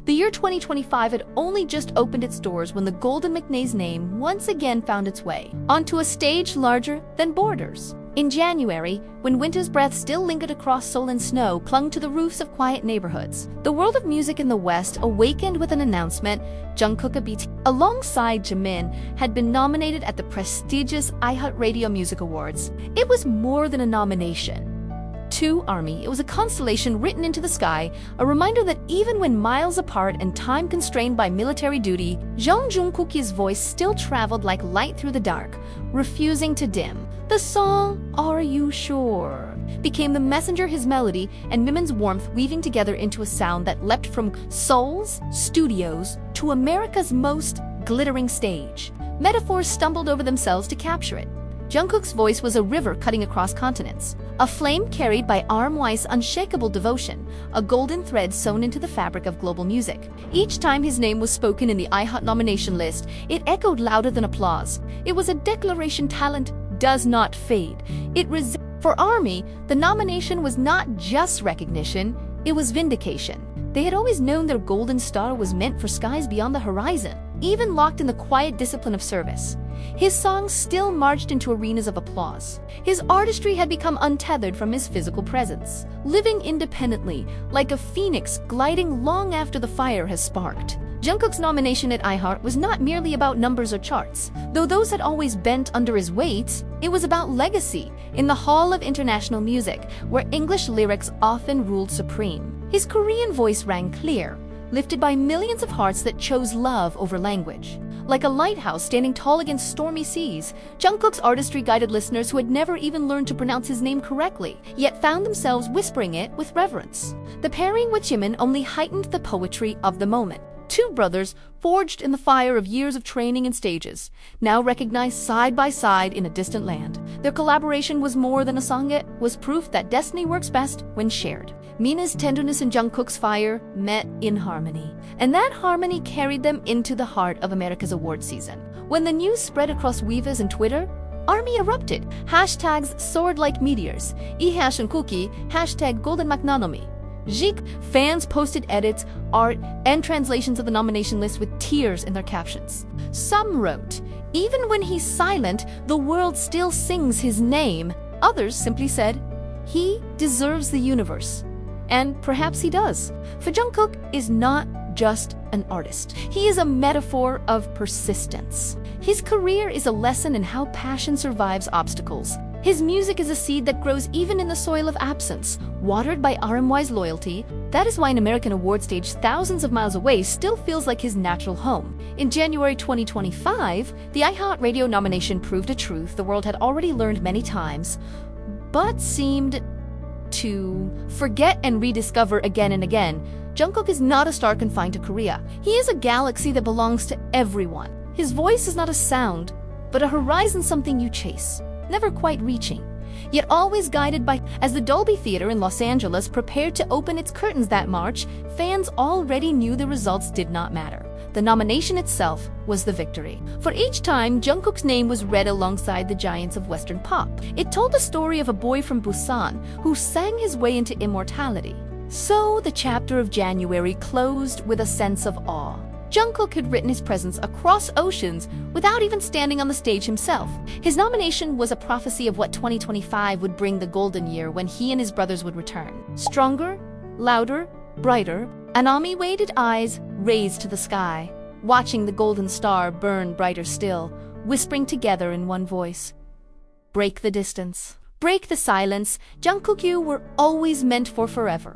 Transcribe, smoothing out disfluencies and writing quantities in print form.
The year 2025 had only just opened its doors when the Golden Maknae's name once again found its way onto a stage larger than borders. In January, when winter's breath still lingered across Seoul and snow clung to the roofs of quiet neighborhoods, the world of music in the West awakened with an announcement. Jungkook, alongside Jimin, had been nominated at the prestigious iHeartRadio Music Awards. It was more than a nomination to ARMY. It was a constellation written into the sky, a reminder that even when miles apart and time constrained by military duty, Jeon Jungkook's voice still traveled like light through the dark, refusing to dim. The song, Are You Sure?, became the messenger, his melody and Jimin's warmth weaving together into a sound that leapt from Seoul's studios to America's most glittering stage. Metaphors stumbled over themselves to capture it. Jungkook's voice was a river cutting across continents, a flame carried by RMY's unshakable devotion, a golden thread sewn into the fabric of global music. Each time his name was spoken in the iHeart nomination list, it echoed louder than applause. It was a declaration talent does not fade. For ARMY, the nomination was not just recognition, it was vindication. They had always known their golden star was meant for skies beyond the horizon, even locked in the quiet discipline of service. His songs still marched into arenas of applause. His artistry had become untethered from his physical presence, living independently, like a phoenix gliding long after the fire has sparked. Jungkook's nomination at iHeart was not merely about numbers or charts. Though those had always bent under his weight, it was about legacy in the Hall of International Music, where English lyrics often ruled supreme. His Korean voice rang clear, lifted by millions of hearts that chose love over language. Like a lighthouse standing tall against stormy seas, Jungkook's artistry guided listeners who had never even learned to pronounce his name correctly, yet found themselves whispering it with reverence. The pairing with Jimin only heightened the poetry of the moment. Two brothers, forged in the fire of years of training and stages, now recognized side by side in a distant land. Their collaboration was more than a song, it was proof that destiny works best when shared. Mina's tenderness and Jungkook's fire met in harmony, and that harmony carried them into the heart of America's award season. When the news spread across Weavers and Twitter, ARMY erupted. Hashtags soared like meteors. #Jungkook, #Golden Maknae. Fans posted edits, art, and translations of the nomination list with tears in their captions. Some wrote, "Even when he's silent, the world still sings his name." Others simply said, "He deserves the universe." And perhaps he does. For Jungkook is not just an artist. He is a metaphor of persistence. His career is a lesson in how passion survives obstacles. His music is a seed that grows even in the soil of absence, watered by RMY's loyalty. That is why an American award stage thousands of miles away still feels like his natural home. In January 2025, the iHeartRadio nomination proved a truth the world had already learned many times, but seemed to forget and rediscover again and again. Jungkook is not a star confined to Korea. He is a galaxy that belongs to everyone. His voice is not a sound, but a horizon, something you chase, never quite reaching, yet always guided by. As the Dolby Theater in Los Angeles prepared to open its curtains that March, fans already knew the results did not matter. The nomination itself was the victory. For each time Jungkook's name was read alongside the giants of Western pop, it told the story of a boy from Busan who sang his way into immortality. So the chapter of January closed with a sense of awe. Jungkook had written his presence across oceans without even standing on the stage himself. His nomination was a prophecy of what 2025 would bring, the golden year when he and his brothers would return. Stronger, louder, brighter, and ARMY-weighted eyes raised to the sky, watching the golden star burn brighter still, whispering together in one voice, "Break the distance, break the silence. Jungkook, you were always meant for forever."